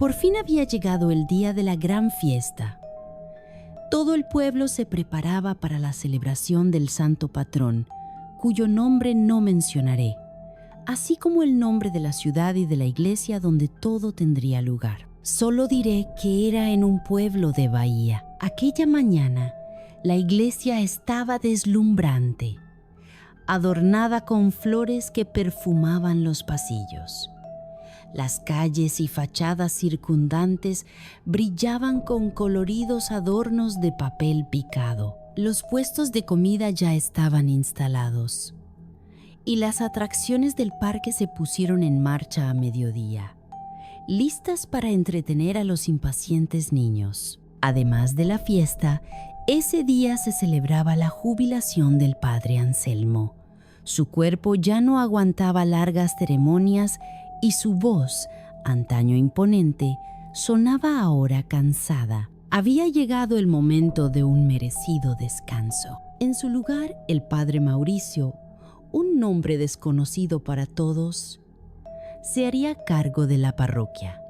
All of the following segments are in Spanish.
Por fin había llegado el día de la gran fiesta. Todo el pueblo se preparaba para la celebración del santo patrón, cuyo nombre no mencionaré, así como el nombre de la ciudad y de la iglesia donde todo tendría lugar. Solo diré que era en un pueblo de Bahía. Aquella mañana, la iglesia estaba deslumbrante, adornada con flores que perfumaban los pasillos. Las calles y fachadas circundantes brillaban con coloridos adornos de papel picado. Los puestos de comida ya estaban instalados y las atracciones del parque se pusieron en marcha a mediodía, listas para entretener a los impacientes niños. Además de la fiesta, ese día se celebraba la jubilación del padre Anselmo. Su cuerpo ya no aguantaba largas ceremonias y su voz, antaño imponente, sonaba ahora cansada. Había llegado el momento de un merecido descanso. En su lugar, el padre Mauricio, un nombre desconocido para todos, se haría cargo de la parroquia.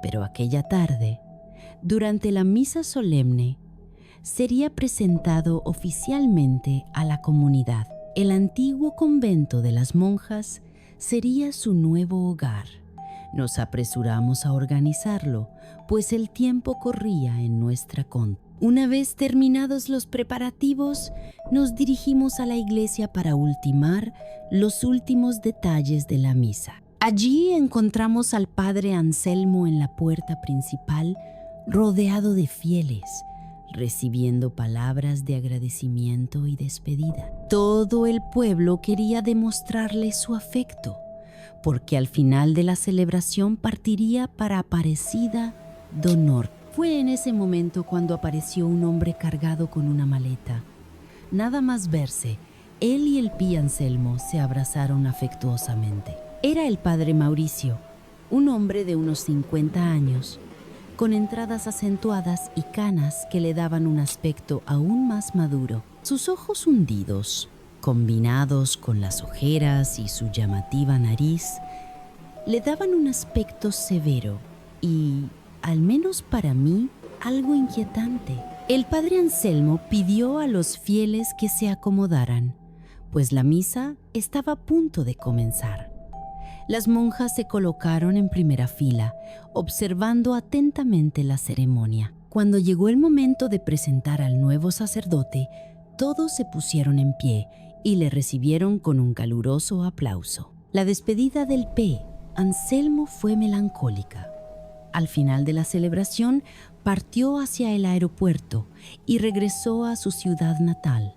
Pero aquella tarde, durante la misa solemne, sería presentado oficialmente a la comunidad. El antiguo convento de las monjas sería su nuevo hogar. Nos apresuramos a organizarlo, pues el tiempo corría en nuestra contra. Una vez terminados los preparativos, nos dirigimos a la iglesia para ultimar los últimos detalles de la misa. Allí encontramos al padre Anselmo en la puerta principal, rodeado de fieles, recibiendo palabras de agradecimiento y despedida. Todo el pueblo quería demostrarle su afecto, porque al final de la celebración partiría para Aparecida do Norte. Fue en ese momento cuando apareció un hombre cargado con una maleta. Nada más verse, él y el pía Anselmo se abrazaron afectuosamente. Era el padre Mauricio, un hombre de unos 50 años, con entradas acentuadas y canas que le daban un aspecto aún más maduro. Sus ojos hundidos, combinados con las ojeras y su llamativa nariz, le daban un aspecto severo y, al menos para mí, algo inquietante. El padre Anselmo pidió a los fieles que se acomodaran, pues la misa estaba a punto de comenzar. Las monjas se colocaron en primera fila, observando atentamente la ceremonia. Cuando llegó el momento de presentar al nuevo sacerdote, todos se pusieron en pie y le recibieron con un caluroso aplauso. La despedida del P. Anselmo fue melancólica. Al final de la celebración, partió hacia el aeropuerto y regresó a su ciudad natal.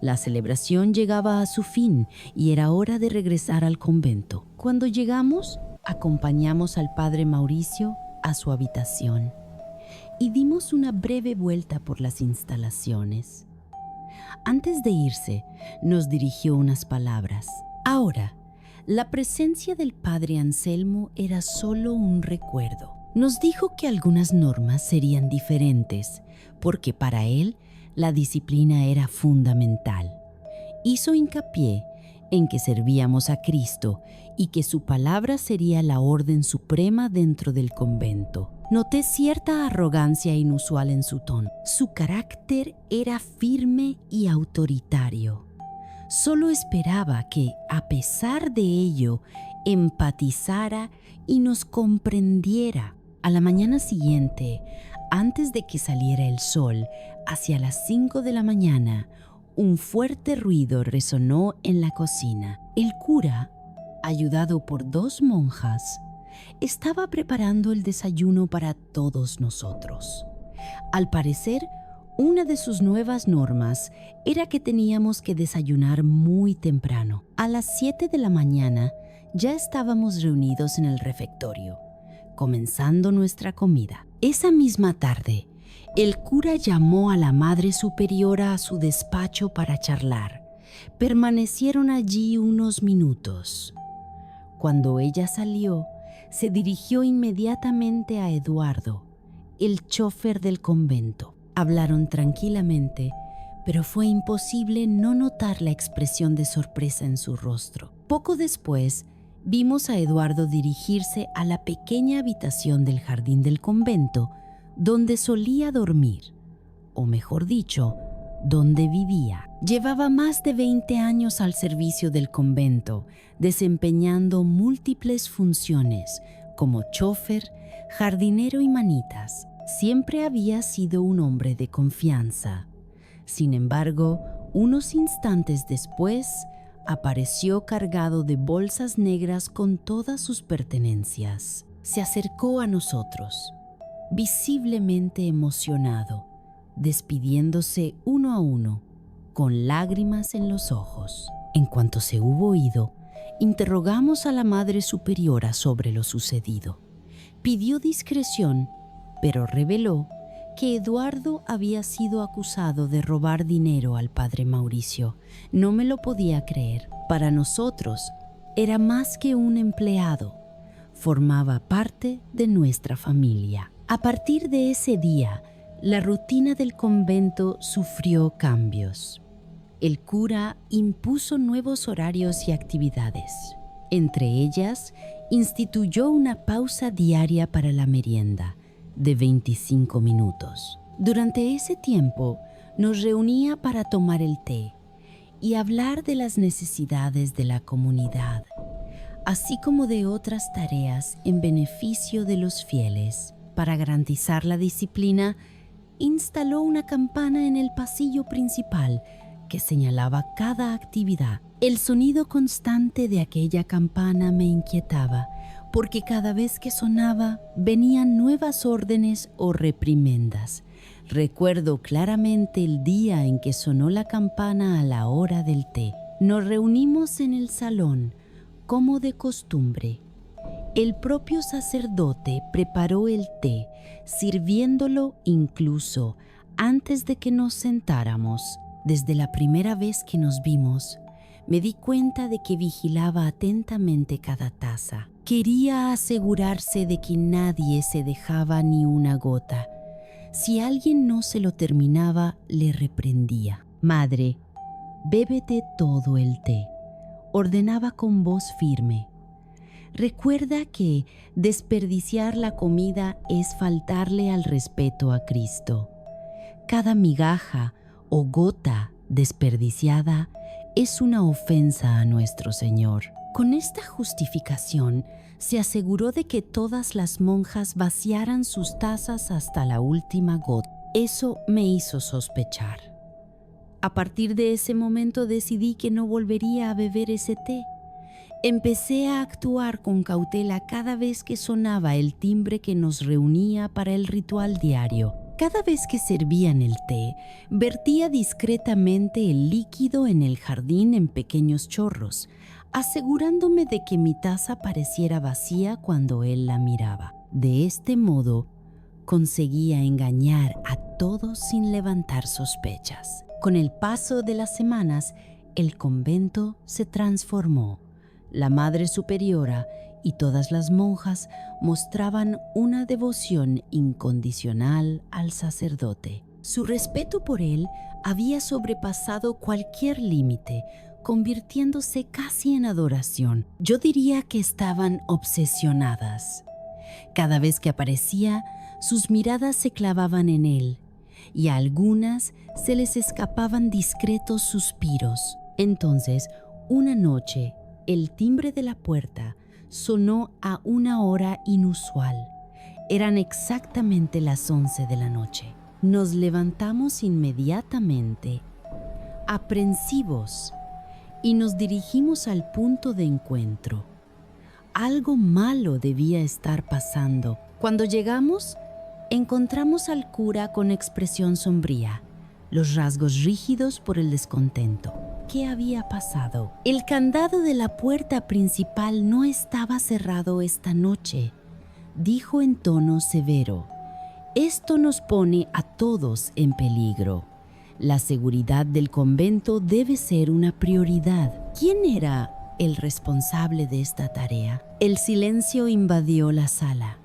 La celebración llegaba a su fin y era hora de regresar al convento. Cuando llegamos, acompañamos al padre Mauricio a su habitación y dimos una breve vuelta por las instalaciones. Antes de irse, nos dirigió unas palabras. Ahora, la presencia del padre Anselmo era solo un recuerdo. Nos dijo que algunas normas serían diferentes, porque para él la disciplina era fundamental. Hizo hincapié en que servíamos a Cristo y que su palabra sería la orden suprema dentro del convento. Noté cierta arrogancia inusual en su tono. Su carácter era firme y autoritario. Solo esperaba que, a pesar de ello, empatizara y nos comprendiera. A la mañana siguiente, antes de que saliera el sol, hacia las 5 de la mañana, un fuerte ruido resonó en la cocina. El cura, ayudado por 2 monjas, estaba preparando el desayuno para todos nosotros. Al parecer, una de sus nuevas normas era que teníamos que desayunar muy temprano. A las 7 de la mañana ya estábamos reunidos en el refectorio, comenzando nuestra comida. Esa misma tarde, el cura llamó a la Madre Superiora a su despacho para charlar. Permanecieron allí unos minutos. Cuando ella salió, se dirigió inmediatamente a Eduardo, el chofer del convento. Hablaron tranquilamente, pero fue imposible no notar la expresión de sorpresa en su rostro. Poco después, vimos a Eduardo dirigirse a la pequeña habitación del jardín del convento donde solía dormir, o mejor dicho, donde vivía. Llevaba más de 20 años al servicio del convento, desempeñando múltiples funciones como chofer, jardinero y manitas. Siempre había sido un hombre de confianza. Sin embargo, unos instantes después, apareció cargado de bolsas negras con todas sus pertenencias. Se acercó a nosotros, visiblemente emocionado, despidiéndose uno a uno, con lágrimas en los ojos. En cuanto se hubo ido, interrogamos a la Madre Superiora sobre lo sucedido. Pidió discreción, pero reveló que Eduardo había sido acusado de robar dinero al padre Mauricio. No me lo podía creer. Para nosotros, era más que un empleado. Formaba parte de nuestra familia. A partir de ese día, la rutina del convento sufrió cambios. El cura impuso nuevos horarios y actividades. Entre ellas, instituyó una pausa diaria para la merienda de 25 minutos. Durante ese tiempo, nos reunía para tomar el té y hablar de las necesidades de la comunidad, así como de otras tareas en beneficio de los fieles. Para garantizar la disciplina, instaló una campana en el pasillo principal que señalaba cada actividad. El sonido constante de aquella campana me inquietaba, porque cada vez que sonaba venían nuevas órdenes o reprimendas. Recuerdo claramente el día en que sonó la campana a la hora del té. Nos reunimos en el salón, como de costumbre. El propio sacerdote preparó el té, sirviéndolo incluso antes de que nos sentáramos. Desde la primera vez que nos vimos, me di cuenta de que vigilaba atentamente cada taza. Quería asegurarse de que nadie se dejaba ni una gota. Si alguien no se lo terminaba, le reprendía. «Madre, bébete todo el té», ordenaba con voz firme. Recuerda que desperdiciar la comida es faltarle al respeto a Cristo. Cada migaja o gota desperdiciada es una ofensa a nuestro Señor. Con esta justificación, se aseguró de que todas las monjas vaciaran sus tazas hasta la última gota. Eso me hizo sospechar. A partir de ese momento decidí que no volvería a beber ese té. Empecé a actuar con cautela cada vez que sonaba el timbre que nos reunía para el ritual diario. Cada vez que servían el té, vertía discretamente el líquido en el jardín en pequeños chorros, asegurándome de que mi taza pareciera vacía cuando él la miraba. De este modo, conseguía engañar a todos sin levantar sospechas. Con el paso de las semanas, el convento se transformó. La Madre Superiora y todas las monjas mostraban una devoción incondicional al sacerdote. Su respeto por él había sobrepasado cualquier límite, convirtiéndose casi en adoración. Yo diría que estaban obsesionadas. Cada vez que aparecía, sus miradas se clavaban en él, y a algunas se les escapaban discretos suspiros. Entonces, una noche, el timbre de la puerta sonó a una hora inusual. Eran exactamente las 11 de la noche. Nos levantamos inmediatamente, aprensivos, y nos dirigimos al punto de encuentro. Algo malo debía estar pasando. Cuando llegamos, encontramos al cura con expresión sombría, los rasgos rígidos por el descontento. ¿Qué había pasado? El candado de la puerta principal no estaba cerrado esta noche, dijo en tono severo. Esto nos pone a todos en peligro. La seguridad del convento debe ser una prioridad. ¿Quién era el responsable de esta tarea? El silencio invadió la sala.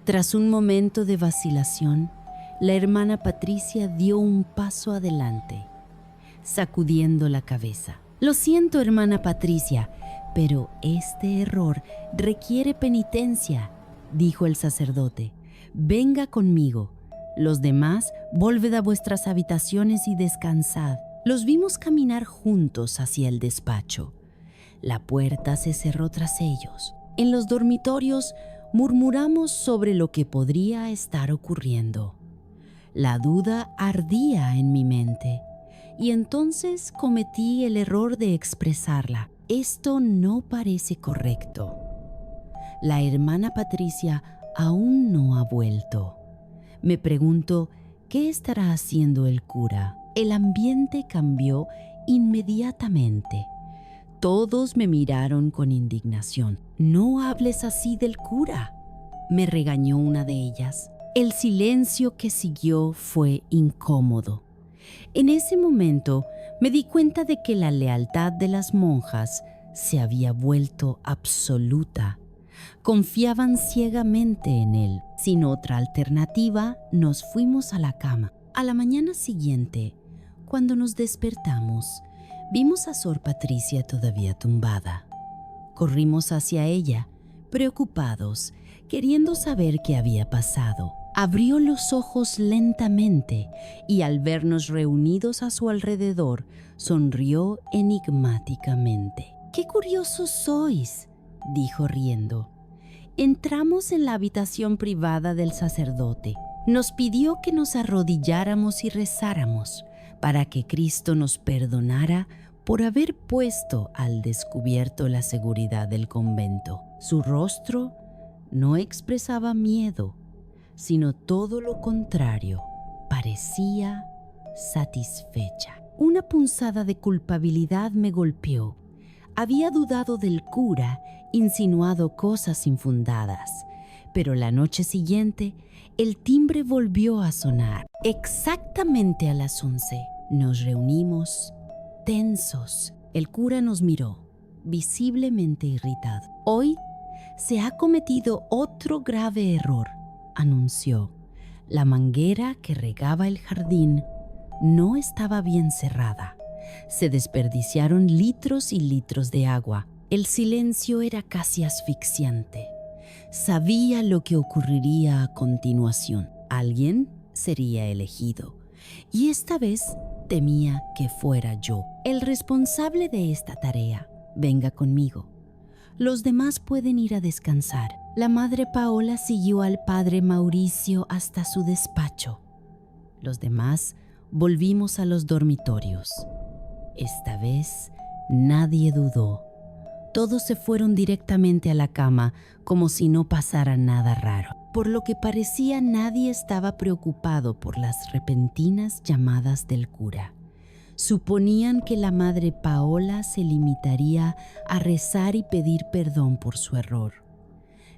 Tras un momento de vacilación, la hermana Patricia dio un paso adelante, sacudiendo la cabeza. Lo siento, hermana Patricia, Pero este error requiere penitencia, dijo el sacerdote. Venga conmigo. Los demás, volved a vuestras habitaciones y descansad. Los vimos caminar juntos hacia el despacho. La puerta se cerró tras ellos. En los dormitorios murmuramos sobre lo que podría estar ocurriendo. La duda ardía en mi mente y entonces cometí el error de expresarla. Esto no parece correcto. La hermana Patricia aún no ha vuelto. Me pregunto, ¿qué estará haciendo el cura? El ambiente cambió inmediatamente. Todos me miraron con indignación. «No hables así del cura», me regañó una de ellas. El silencio que siguió fue incómodo. En ese momento me di cuenta de que la lealtad de las monjas se había vuelto absoluta. Confiaban ciegamente en él. Sin otra alternativa, nos fuimos a la cama. A la mañana siguiente, cuando nos despertamos, vimos a Sor Patricia todavía tumbada. Corrimos hacia ella, preocupados, queriendo saber qué había pasado. Abrió los ojos lentamente y al vernos reunidos a su alrededor, sonrió enigmáticamente. «¡Qué curiosos sois!», dijo riendo. Entramos en la habitación privada del sacerdote. Nos pidió que nos arrodilláramos y rezáramos para que Cristo nos perdonara por haber puesto al descubierto la seguridad del convento. Su rostro no expresaba miedo, sino todo lo contrario, parecía satisfecha. Una punzada de culpabilidad me golpeó. Había dudado del cura, insinuado cosas infundadas, pero la noche siguiente el timbre volvió a sonar. Exactamente a las 11 nos reunimos, tensos. El cura nos miró, visiblemente irritado. «Hoy se ha cometido otro grave error», anunció. La manguera que regaba el jardín no estaba bien cerrada. Se desperdiciaron litros y litros de agua. El silencio era casi asfixiante. Sabía lo que ocurriría a continuación. Alguien sería elegido, y esta vez temía que fuera yo el responsable de esta tarea. «Venga conmigo. Los demás pueden ir a descansar». La madre Paola siguió al padre Mauricio hasta su despacho. Los demás volvimos a los dormitorios. Esta vez nadie dudó. Todos se fueron directamente a la cama como si no pasara nada raro. Por lo que parecía, nadie estaba preocupado por las repentinas llamadas del cura. Suponían que la madre Paola se limitaría a rezar y pedir perdón por su error.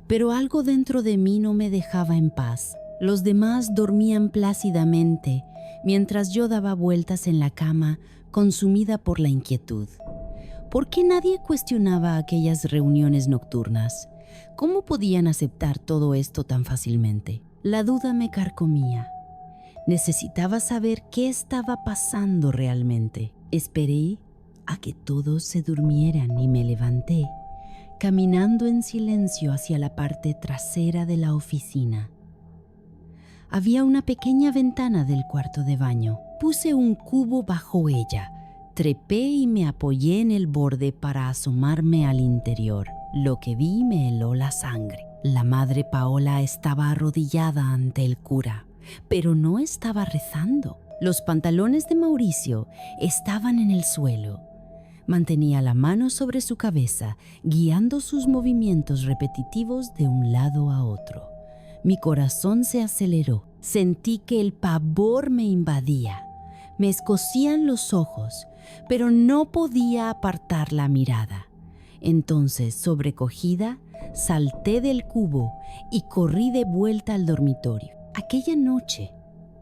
Pero algo dentro de mí no me dejaba en paz. Los demás dormían plácidamente, mientras yo daba vueltas en la cama, consumida por la inquietud. ¿Por qué nadie cuestionaba aquellas reuniones nocturnas? ¿Cómo podían aceptar todo esto tan fácilmente? La duda me carcomía. Necesitaba saber qué estaba pasando realmente. Esperé a que todos se durmieran y me levanté, caminando en silencio hacia la parte trasera de la oficina. Había una pequeña ventana del cuarto de baño. Puse un cubo bajo ella, trepé y me apoyé en el borde para asomarme al interior. Lo que vi me heló la sangre. La madre Paola estaba arrodillada ante el cura, pero no estaba rezando. Los pantalones de Mauricio estaban en el suelo. Mantenía la mano sobre su cabeza, guiando sus movimientos repetitivos de un lado a otro. Mi corazón se aceleró. Sentí que el pavor me invadía. Me escocían los ojos, pero no podía apartar la mirada. Entonces, sobrecogida, salté del cubo y corrí de vuelta al dormitorio. Aquella noche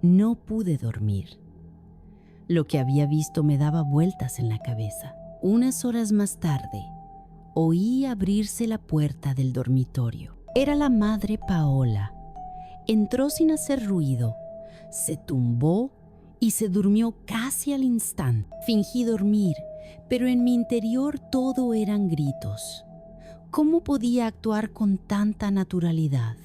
no pude dormir. Lo que había visto me daba vueltas en la cabeza. Unas horas más tarde, oí abrirse la puerta del dormitorio. Era la madre Paola. Entró sin hacer ruido, se tumbó y se durmió casi al instante. Fingí dormir, pero en mi interior todo eran gritos. ¿Cómo podía actuar con tanta naturalidad?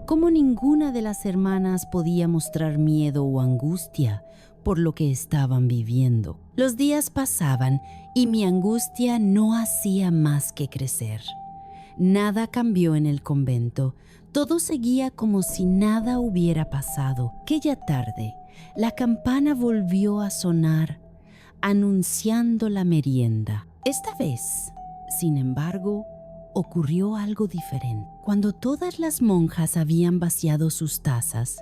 ¿Cómo ninguna de las hermanas podía mostrar miedo o angustia por lo que estaban viviendo? Los días pasaban y mi angustia no hacía más que crecer. Nada cambió en el convento. Todo seguía como si nada hubiera pasado. Aquella tarde, la campana volvió a sonar, anunciando la merienda. Esta vez, sin embargo, ocurrió algo diferente. Cuando todas las monjas habían vaciado sus tazas,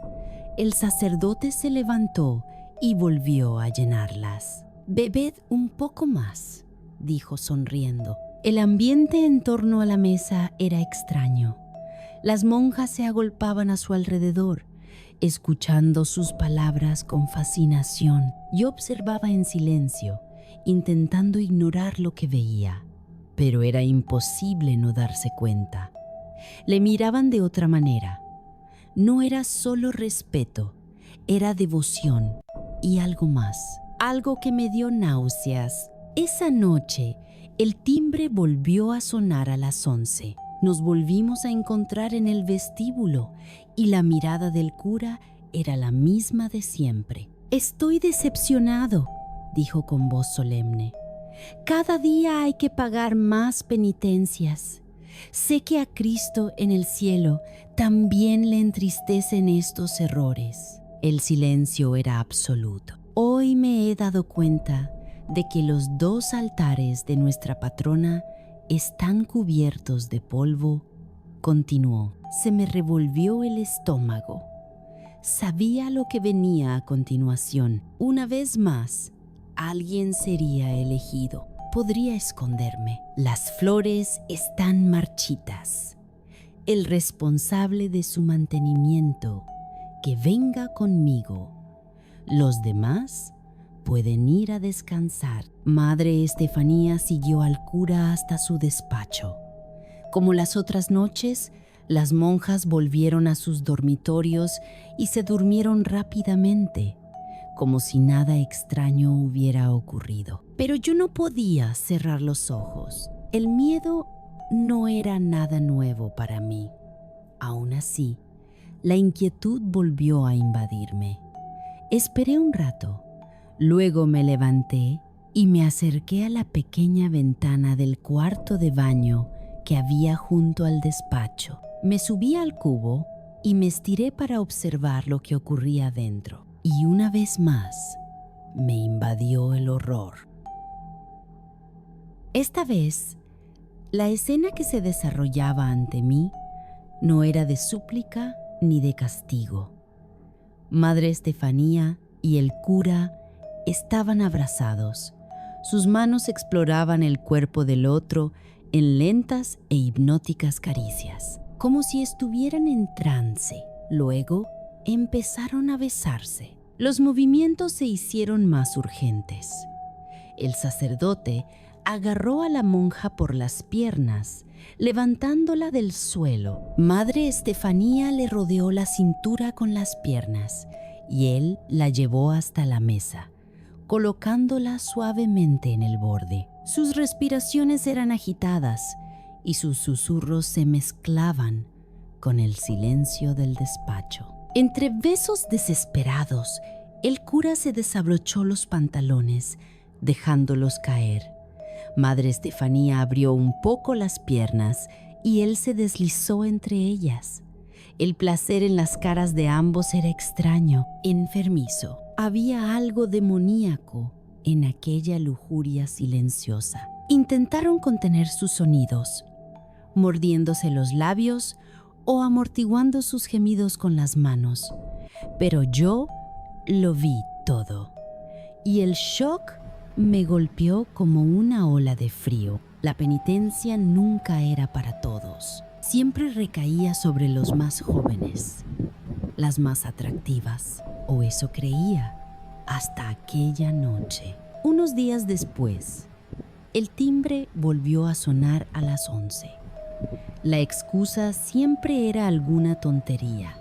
el sacerdote se levantó y volvió a llenarlas. «Bebed un poco más», dijo sonriendo. El ambiente en torno a la mesa era extraño. Las monjas se agolpaban a su alrededor, escuchando sus palabras con fascinación. Yo observaba en silencio, intentando ignorar lo que veía, pero era imposible no darse cuenta. Le miraban de otra manera. No era solo respeto, era devoción y algo más, algo que me dio náuseas. Esa noche, el timbre volvió a sonar a las 11. Nos volvimos a encontrar en el vestíbulo y la mirada del cura era la misma de siempre. «Estoy decepcionado», dijo con voz solemne. «Cada día hay que pagar más penitencias. Sé que a Cristo en el cielo también le entristecen estos errores». El silencio era absoluto. Hoy me he dado cuenta de que los 2 altares de nuestra patrona están cubiertos de polvo, continuó. Se me revolvió el estómago. Sabía lo que venía a continuación. Una vez más, alguien sería elegido. Podría esconderme. Las flores están marchitas. El responsable de su mantenimiento, que venga conmigo. Los demás pueden ir a descansar. Madre Estefanía siguió al cura hasta su despacho. Como las otras noches, las monjas volvieron a sus dormitorios y se durmieron rápidamente, como si nada extraño hubiera ocurrido. Pero yo no podía cerrar los ojos. El miedo no era nada nuevo para mí. Aún así, la inquietud volvió a invadirme. Esperé un rato. Luego me levanté y me acerqué a la pequeña ventana del cuarto de baño que había junto al despacho. Me subí al cubo y me estiré para observar lo que ocurría dentro. Y una vez más, me invadió el horror. Esta vez, la escena que se desarrollaba ante mí no era de súplica ni de castigo. Madre Estefanía y el cura estaban abrazados. Sus manos exploraban el cuerpo del otro en lentas e hipnóticas caricias, como si estuvieran en trance. Luego empezaron a besarse. Los movimientos se hicieron más urgentes. El sacerdote agarró a la monja por las piernas, levantándola del suelo. Madre Estefanía le rodeó la cintura con las piernas y él la llevó hasta la mesa, colocándola suavemente en el borde. Sus respiraciones eran agitadas y sus susurros se mezclaban con el silencio del despacho. Entre besos desesperados, el cura se desabrochó los pantalones, dejándolos caer. Madre Estefanía abrió un poco las piernas y él se deslizó entre ellas. El placer en las caras de ambos era extraño, enfermizo. Había algo demoníaco en aquella lujuria silenciosa. Intentaron contener sus sonidos, mordiéndose los labios o amortiguando sus gemidos con las manos. Pero yo lo vi todo, y el shock me golpeó como una ola de frío. La penitencia nunca era para todos. Siempre recaía sobre los más jóvenes, las más atractivas, o eso creía, hasta aquella noche. Unos días después, el timbre volvió a sonar a las 11. La excusa siempre era alguna tontería,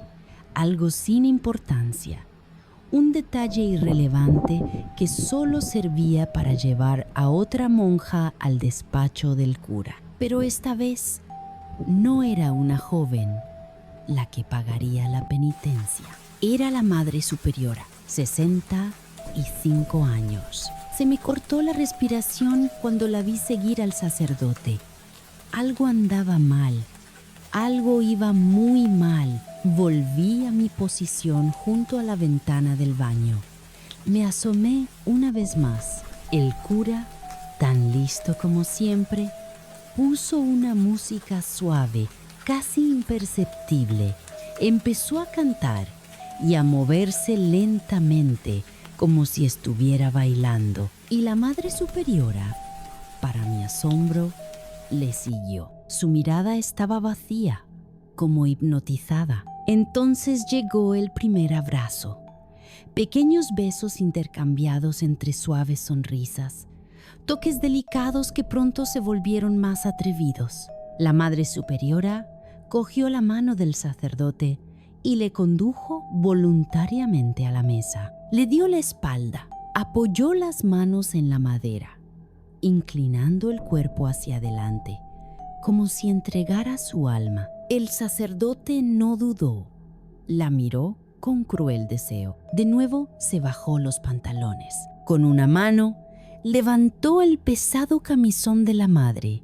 algo sin importancia. un detalle irrelevante que solo servía para llevar a otra monja al despacho del cura. Pero esta vez no era una joven la que pagaría la penitencia. Era la Madre Superiora, 65 años. Se me cortó la respiración cuando la vi seguir al sacerdote. Algo andaba mal, algo iba muy mal. Volví a mi posición junto a la ventana del baño. Me asomé una vez más. El cura, tan listo como siempre, puso una música suave, casi imperceptible. Empezó a cantar y a moverse lentamente, como si estuviera bailando. Y la Madre Superiora, para mi asombro, le siguió. Su mirada estaba vacía, como hipnotizada. Entonces llegó el primer abrazo. Pequeños besos intercambiados entre suaves sonrisas. Toques delicados que pronto se volvieron más atrevidos. La Madre Superiora cogió la mano del sacerdote y le condujo voluntariamente a la mesa. Le dio la espalda, apoyó las manos en la madera, inclinando el cuerpo hacia adelante, como si entregara su alma. El sacerdote no dudó. La miró con cruel deseo. De nuevo se bajó los pantalones. Con una mano levantó el pesado camisón de la madre,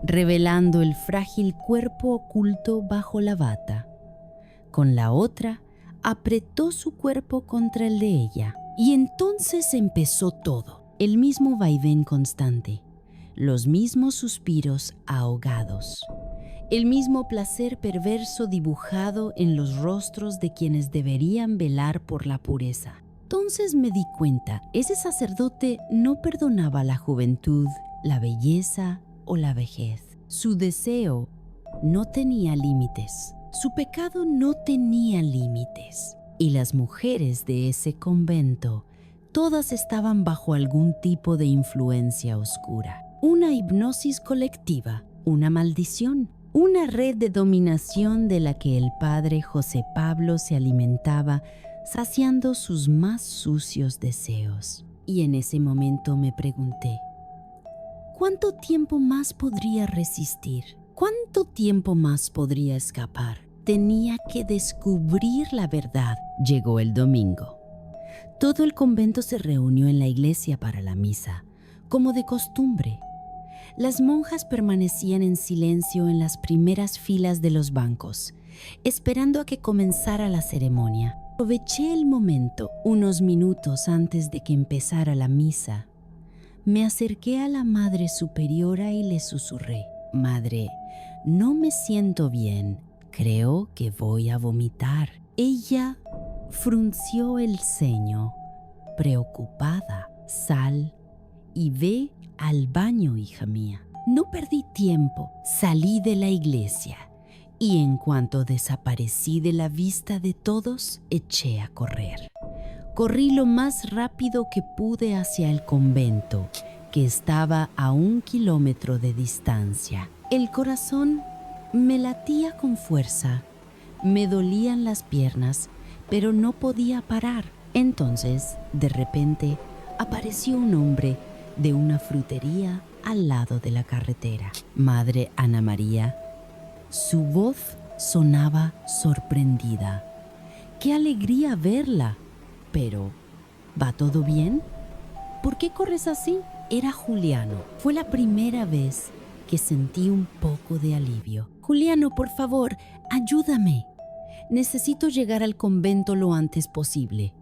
revelando el frágil cuerpo oculto bajo la bata. Con la otra apretó su cuerpo contra el de ella. Y entonces empezó todo. El mismo vaivén constante, los mismos suspiros ahogados, el mismo placer perverso dibujado en los rostros de quienes deberían velar por la pureza. Entonces me di cuenta, ese sacerdote no perdonaba la juventud, la belleza o la vejez. Su deseo no tenía límites, su pecado no tenía límites. Y las mujeres de ese convento, todas estaban bajo algún tipo de influencia oscura. Una hipnosis colectiva, una maldición, una red de dominación de la que el padre José Pablo se alimentaba, saciando sus más sucios deseos. Y en ese momento me pregunté, ¿cuánto tiempo más podría resistir? ¿Cuánto tiempo más podría escapar? Tenía que descubrir la verdad. Llegó el domingo. Todo el convento se reunió en la iglesia para la misa, como de costumbre. Las monjas permanecían en silencio en las primeras filas de los bancos, esperando a que comenzara la ceremonia. Aproveché el momento, unos minutos antes de que empezara la misa. Me acerqué a la Madre Superiora y le susurré: «Madre, no me siento bien. Creo que voy a vomitar». Ella frunció el ceño, preocupada. «Sal y ve al baño, hija mía». No perdí tiempo. Salí de la iglesia y en cuanto desaparecí de la vista de todos, eché a correr. Corrí lo más rápido que pude hacia el convento, que estaba a 1 kilómetro de distancia. El corazón me latía con fuerza, me dolían las piernas, pero no podía parar. Entonces, de repente, apareció un hombre de una frutería al lado de la carretera. Madre Ana María. Su voz sonaba sorprendida. ¡Qué alegría verla! Pero, ¿va todo bien? ¿Por qué corres así? Era Juliano. Fue la primera vez que sentí un poco de alivio. Juliano, por favor, ayúdame. Necesito llegar al convento lo antes posible.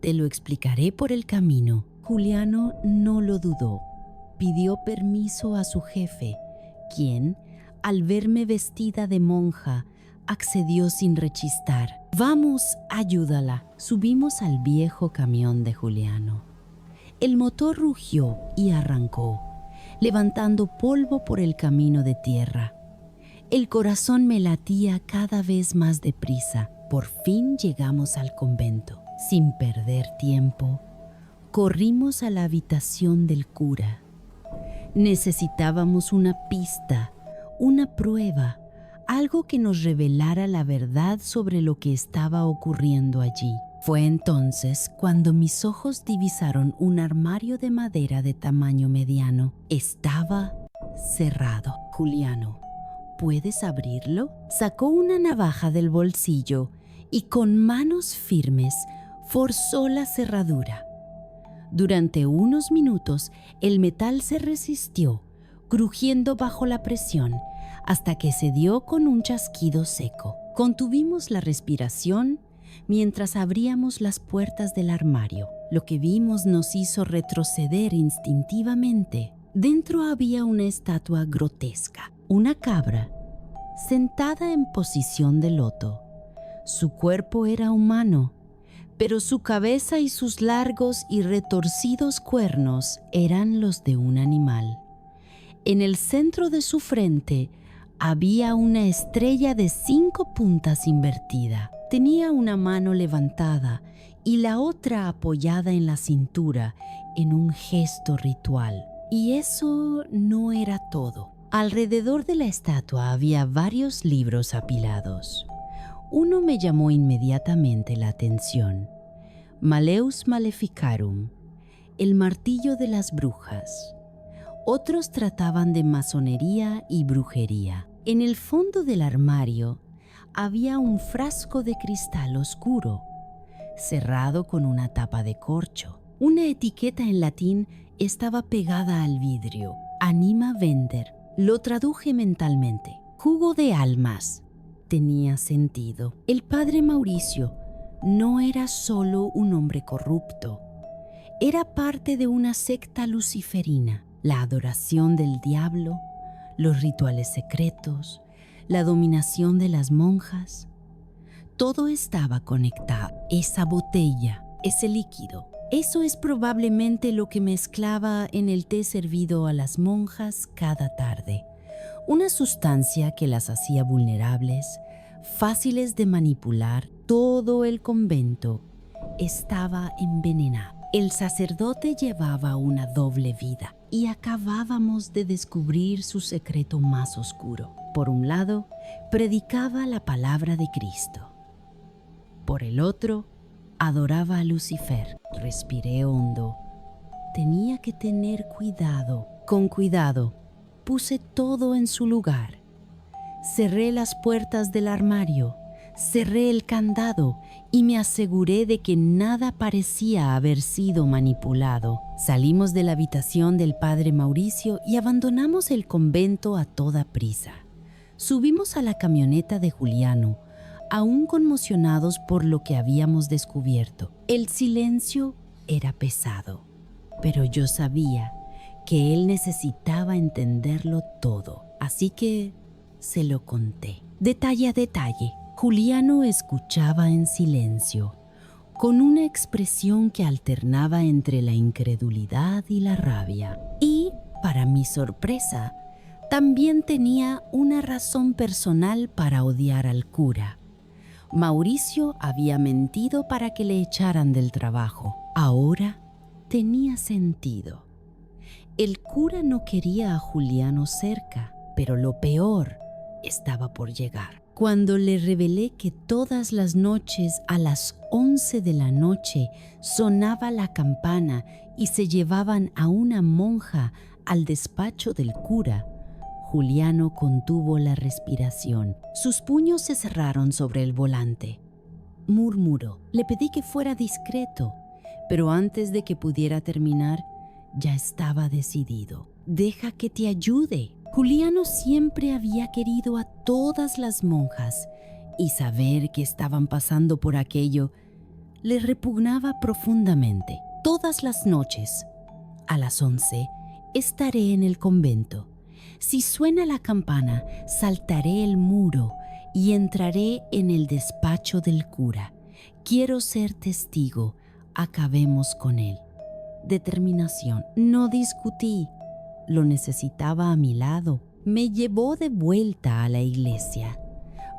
Te lo explicaré por el camino. Juliano no lo dudó. Pidió permiso a su jefe, quien, al verme vestida de monja, accedió sin rechistar. «Vamos, ayúdala». Subimos al viejo camión de Juliano. El motor rugió y arrancó, levantando polvo por el camino de tierra. El corazón me latía cada vez más deprisa. Por fin llegamos al convento. Sin perder tiempo, corrimos a la habitación del cura. Necesitábamos una pista, una prueba, algo que nos revelara la verdad sobre lo que estaba ocurriendo allí. Fue entonces cuando mis ojos divisaron un armario de madera de tamaño mediano. Estaba cerrado. Juliano, ¿puedes abrirlo? Sacó una navaja del bolsillo y con manos firmes forzó la cerradura. Durante unos minutos el metal se resistió, crujiendo bajo la presión, hasta que cedió con un chasquido seco. Contuvimos la respiración mientras abríamos las puertas del armario. Lo que vimos nos hizo retroceder instintivamente. Dentro había una estatua grotesca, una cabra, sentada en posición de loto. Su cuerpo era humano, pero su cabeza y sus largos y retorcidos cuernos eran los de un animal. En el centro de su frente había una estrella de 5 puntas invertida. Tenía una mano levantada y la otra apoyada en la cintura en un gesto ritual. Y eso no era todo. Alrededor de la estatua había varios libros apilados. Uno me llamó inmediatamente la atención: Maleus Maleficarum, el martillo de las brujas. Otros trataban de masonería y brujería. En el fondo del armario había un frasco de cristal oscuro, cerrado con una tapa de corcho. Una etiqueta en latín estaba pegada al vidrio: Anima Vender. Lo traduje mentalmente: jugo de almas. Tenía sentido. El padre Mauricio no era solo un hombre corrupto. Era parte de una secta luciferina. La adoración del diablo, los rituales secretos, la dominación de las monjas. Todo estaba conectado. Esa botella, ese líquido, eso es probablemente lo que mezclaba en el té servido a las monjas cada tarde. Una sustancia que las hacía vulnerables, fáciles de manipular. Todo el convento estaba envenenado. El sacerdote llevaba una doble vida y acabábamos de descubrir su secreto más oscuro. Por un lado, predicaba la palabra de Cristo. Por el otro, adoraba a Lucifer. Respiré hondo. Tenía que tener cuidado. Con cuidado, puse todo en su lugar. Cerré las puertas del armario, cerré el candado y me aseguré de que nada parecía haber sido manipulado. Salimos de la habitación del padre Mauricio y abandonamos el convento a toda prisa. Subimos a la camioneta de Juliano, aún conmocionados por lo que habíamos descubierto. El silencio era pesado, pero yo sabía que él necesitaba entenderlo todo, así que se lo conté. Detalle a detalle. Juliano escuchaba en silencio, con una expresión que alternaba entre la incredulidad y la rabia. Y, para mi sorpresa, también tenía una razón personal para odiar al cura. Mauricio había mentido para que le echaran del trabajo. Ahora tenía sentido. El cura no quería a Juliano cerca, pero lo peor estaba por llegar. Cuando le revelé que todas las noches a las 11 de la noche sonaba la campana y se llevaban a una monja al despacho del cura, Juliano contuvo la respiración. Sus puños se cerraron sobre el volante. Murmuró. Le pedí que fuera discreto, pero antes de que pudiera terminar, ya estaba decidido. Deja que te ayude. Juliano siempre había querido a todas las monjas y saber que estaban pasando por aquello le repugnaba profundamente. Todas las noches, a las 11, estaré en el convento. Si suena la campana, saltaré el muro y entraré en el despacho del cura. Quiero ser testigo. Acabemos con él. Determinación. No discutí. Lo necesitaba a mi lado. Me llevó de vuelta a la iglesia.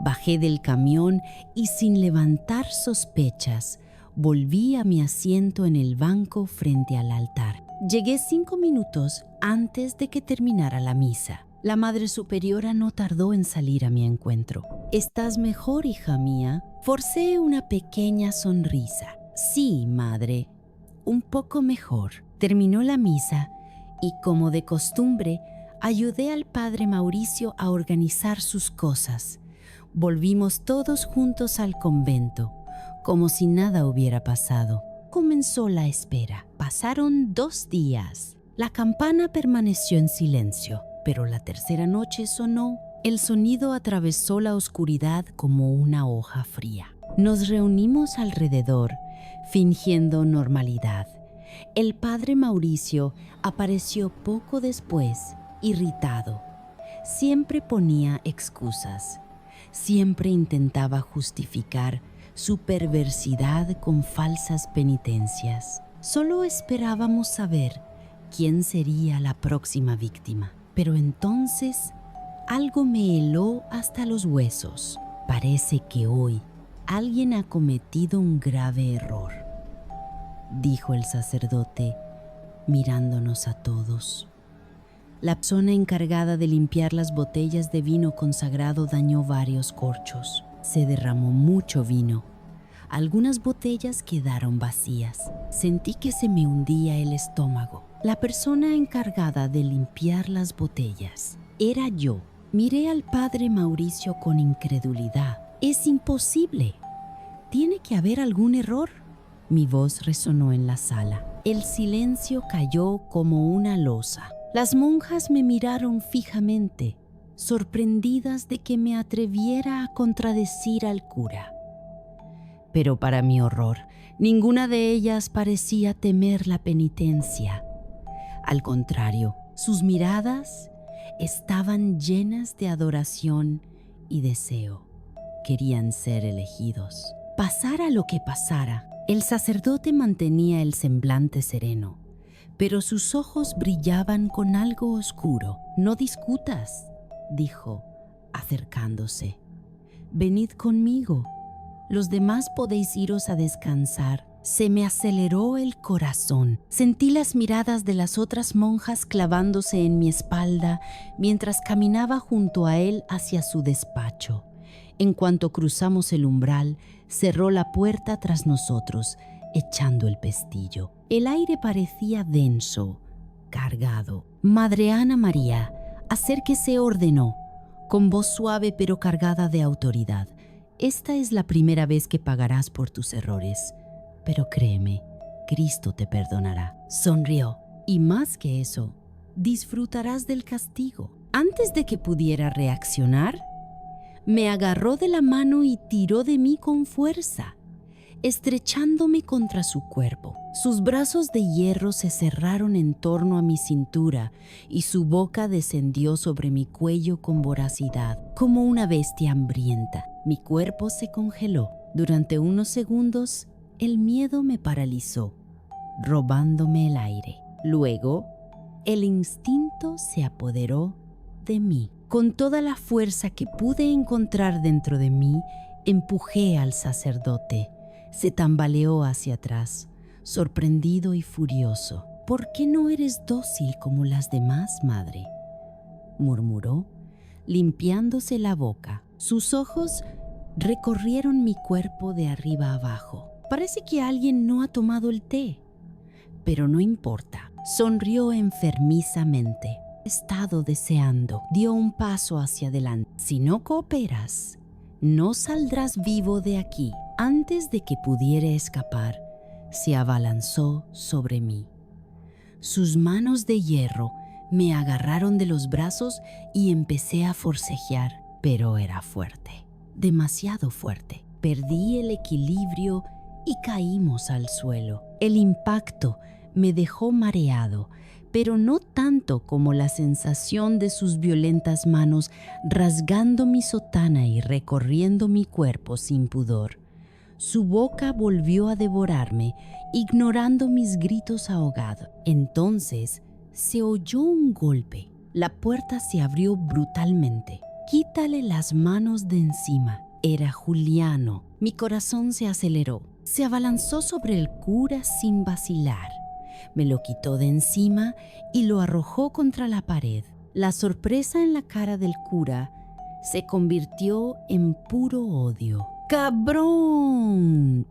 Bajé del camión y sin levantar sospechas, volví a mi asiento en el banco frente al altar. Llegué 5 minutos antes de que terminara la misa. La Madre Superiora no tardó en salir a mi encuentro. ¿Estás mejor, hija mía? Forcé una pequeña sonrisa. Sí, madre, un poco mejor. Terminó la misa y, como de costumbre, ayudé al padre Mauricio a organizar sus cosas. Volvimos todos juntos al convento, como si nada hubiera pasado. Comenzó la espera. Pasaron 2 días. La campana permaneció en silencio, pero la tercera noche sonó. El sonido atravesó la oscuridad como una hoja fría. Nos reunimos alrededor, fingiendo normalidad. El padre Mauricio apareció poco después, irritado. Siempre ponía excusas. Siempre intentaba justificar su perversidad con falsas penitencias. Solo esperábamos saber quién sería la próxima víctima. Pero entonces algo me heló hasta los huesos. Parece que hoy alguien ha cometido un grave error, dijo el sacerdote, mirándonos a todos. La persona encargada de limpiar las botellas de vino consagrado dañó varios corchos. Se derramó mucho vino. Algunas botellas quedaron vacías. Sentí que se me hundía el estómago. La persona encargada de limpiar las botellas era yo. Miré al padre Mauricio con incredulidad. Es imposible. ¿Tiene que haber algún error? Mi voz resonó en la sala. El silencio cayó como una losa. Las monjas me miraron fijamente, sorprendidas de que me atreviera a contradecir al cura. Pero para mi horror, ninguna de ellas parecía temer la penitencia. Al contrario, sus miradas estaban llenas de adoración y deseo. Querían ser elegidos. Pasara lo que pasara, el sacerdote mantenía el semblante sereno, pero sus ojos brillaban con algo oscuro. No discutas, dijo, acercándose. Venid conmigo. Los demás podéis iros a descansar. Se me aceleró el corazón. Sentí las miradas de las otras monjas clavándose en mi espalda mientras caminaba junto a él hacia su despacho. En cuanto cruzamos el umbral, cerró la puerta tras nosotros, echando el pestillo. El aire parecía denso, cargado. Madre Ana María, acérquese, ordenó, con voz suave pero cargada de autoridad. Esta es la primera vez que pagarás por tus errores, pero créeme, Cristo te perdonará. Sonrió. Y más que eso, disfrutarás del castigo. Antes de que pudiera reaccionar, me agarró de la mano y tiró de mí con fuerza, estrechándome contra su cuerpo. Sus brazos de hierro se cerraron en torno a mi cintura y su boca descendió sobre mi cuello con voracidad, como una bestia hambrienta. Mi cuerpo se congeló. Durante unos segundos, el miedo me paralizó, robándome el aire. Luego, el instinto se apoderó de mí. Con toda la fuerza que pude encontrar dentro de mí, empujé al sacerdote. Se tambaleó hacia atrás, sorprendido y furioso. «¿Por qué no eres dócil como las demás, madre?», murmuró, limpiándose la boca. Sus ojos recorrieron mi cuerpo de arriba abajo. «Parece que alguien no ha tomado el té, pero no importa», sonrió enfermizamente. «He estado deseando». Dio un paso hacia adelante. «Si no cooperas, no saldrás vivo de aquí». Antes de que pudiera escapar, se abalanzó sobre mí. Sus manos de hierro me agarraron de los brazos y empecé a forcejear, pero era fuerte, demasiado fuerte. Perdí el equilibrio y caímos al suelo. El impacto me dejó mareado, pero no tanto como la sensación de sus violentas manos rasgando mi sotana y recorriendo mi cuerpo sin pudor. Su boca volvió a devorarme, ignorando mis gritos ahogados. Entonces se oyó un golpe. La puerta se abrió brutalmente. «Quítale las manos de encima». Era Juliano. Mi corazón se aceleró. Se abalanzó sobre el cura sin vacilar. Me lo quitó de encima y lo arrojó contra la pared. La sorpresa en la cara del cura se convirtió en puro odio. ¡Cabrón!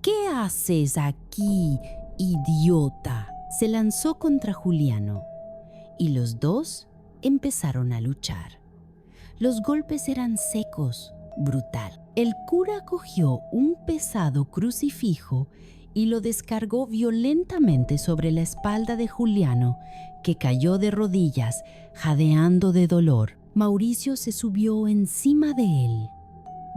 ¿Qué haces aquí, idiota? Se lanzó contra Juliano y los dos empezaron a luchar. Los golpes eran secos, brutal. El cura cogió un pesado crucifijo y lo descargó violentamente sobre la espalda de Juliano, que cayó de rodillas, jadeando de dolor. Mauricio se subió encima de él,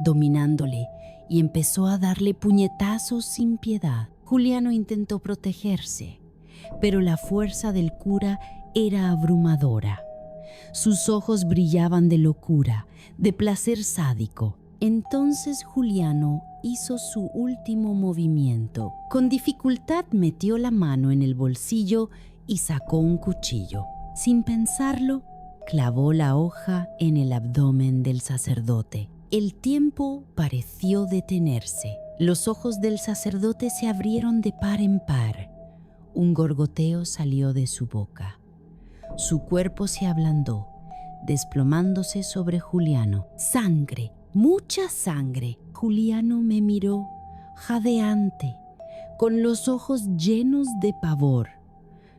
dominándole, y empezó a darle puñetazos sin piedad. Juliano intentó protegerse, pero la fuerza del cura era abrumadora. Sus ojos brillaban de locura, de placer sádico. Entonces Juliano hizo su último movimiento. Con dificultad metió la mano en el bolsillo y sacó un cuchillo. Sin pensarlo, clavó la hoja en el abdomen del sacerdote. El tiempo pareció detenerse. Los ojos del sacerdote se abrieron de par en par. Un gorgoteo salió de su boca. Su cuerpo se ablandó, desplomándose sobre Juliano. ¡Sangre! ¡Mucha sangre! Juliano me miró, jadeante, con los ojos llenos de pavor.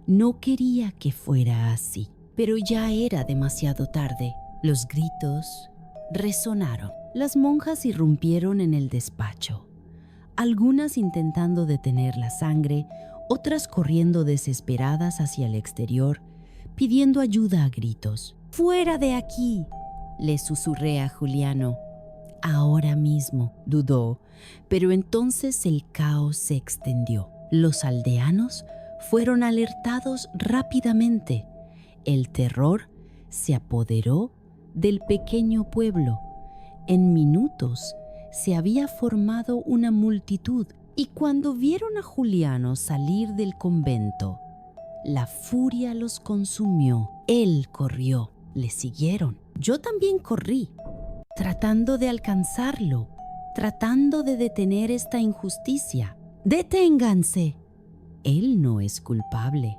No quería que fuera así, pero ya era demasiado tarde. Los gritos resonaron. Las monjas irrumpieron en el despacho, algunas intentando detener la sangre, otras corriendo desesperadas hacia el exterior, pidiendo ayuda a gritos. «¡Fuera de aquí!», le susurré a Juliano. «Ahora mismo», dudó, pero entonces el caos se extendió. Los aldeanos fueron alertados rápidamente. El terror se apoderó del pequeño pueblo. En minutos se había formado una multitud, y cuando vieron a Juliano salir del convento, la furia los consumió. Él corrió, le siguieron. Yo también corrí, tratando de alcanzarlo, tratando de detener esta injusticia. ¡Deténganse! Él no es culpable.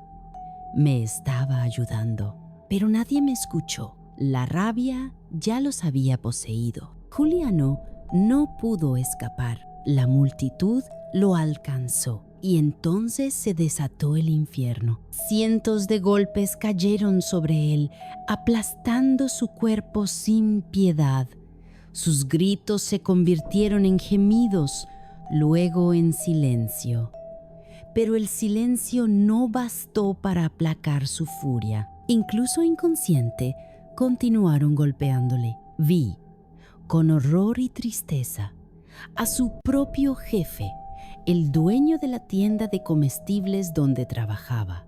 Me estaba ayudando, pero nadie me escuchó. La rabia ya los había poseído. Juliano no pudo escapar. La multitud lo alcanzó y entonces se desató el infierno. Cientos de golpes cayeron sobre él, aplastando su cuerpo sin piedad. Sus gritos se convirtieron en gemidos, luego en silencio. Pero el silencio no bastó para aplacar su furia. Incluso inconsciente, continuaron golpeándole. Vi, con horror y tristeza, a su propio jefe, el dueño de la tienda de comestibles donde trabajaba,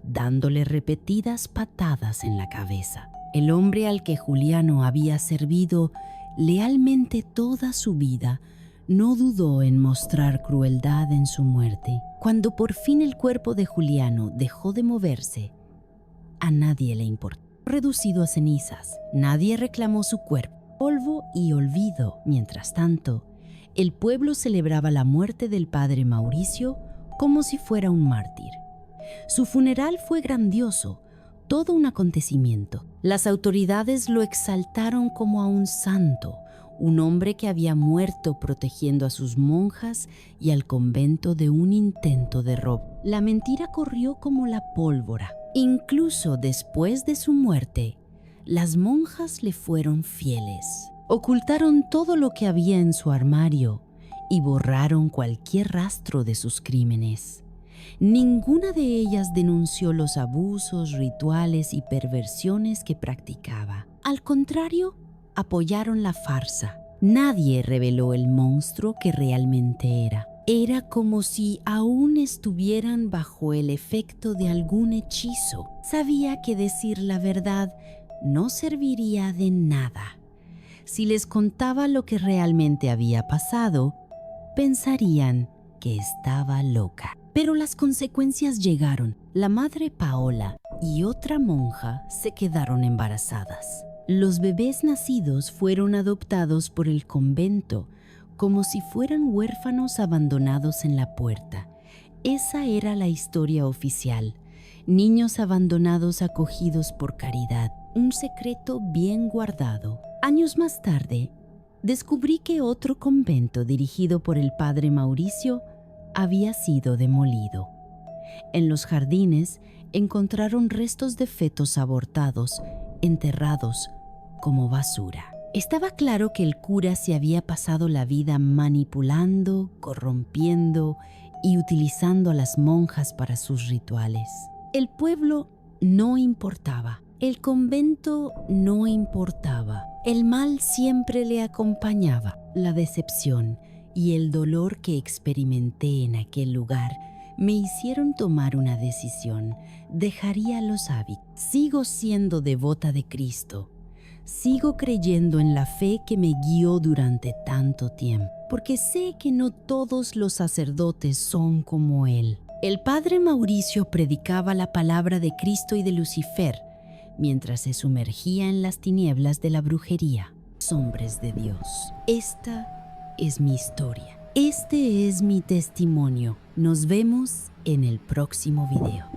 dándole repetidas patadas en la cabeza. El hombre al que Juliano había servido lealmente toda su vida no dudó en mostrar crueldad en su muerte. Cuando por fin el cuerpo de Juliano dejó de moverse, a nadie le importó. Reducido a cenizas, nadie reclamó su cuerpo. Polvo y olvido. Mientras tanto, el pueblo celebraba la muerte del padre Mauricio como si fuera un mártir. Su funeral fue grandioso, todo un acontecimiento. Las autoridades lo exaltaron como a un santo, un hombre que había muerto protegiendo a sus monjas y al convento de un intento de robo. La mentira corrió como la pólvora. Incluso después de su muerte, las monjas le fueron fieles. Ocultaron todo lo que había en su armario y borraron cualquier rastro de sus crímenes. Ninguna de ellas denunció los abusos, rituales y perversiones que practicaba. Al contrario, apoyaron la farsa. Nadie reveló el monstruo que realmente era. Era como si aún estuvieran bajo el efecto de algún hechizo. Sabía que decir la verdad no serviría de nada. Si les contaba lo que realmente había pasado, pensarían que estaba loca. Pero las consecuencias llegaron. La madre Paola y otra monja se quedaron embarazadas. Los bebés nacidos fueron adoptados por el convento como si fueran huérfanos abandonados en la puerta. Esa era la historia oficial. Niños abandonados acogidos por caridad. Un secreto bien guardado. Años más tarde, descubrí que otro convento dirigido por el padre Mauricio había sido demolido. En los jardines encontraron restos de fetos abortados, enterrados como basura. Estaba claro que el cura se había pasado la vida manipulando, corrompiendo y utilizando a las monjas para sus rituales. El pueblo no importaba, el convento no importaba. El mal siempre le acompañaba. La decepción y el dolor que experimenté en aquel lugar me hicieron tomar una decisión. Dejaría los hábitos. Sigo siendo devota de Cristo. Sigo creyendo en la fe que me guió durante tanto tiempo, porque sé que no todos los sacerdotes son como él. El padre Mauricio predicaba la palabra de Cristo y de Lucifer, mientras se sumergía en las tinieblas de la brujería. Hombres de Dios, esta es mi historia. Este es mi testimonio. Nos vemos en el próximo video.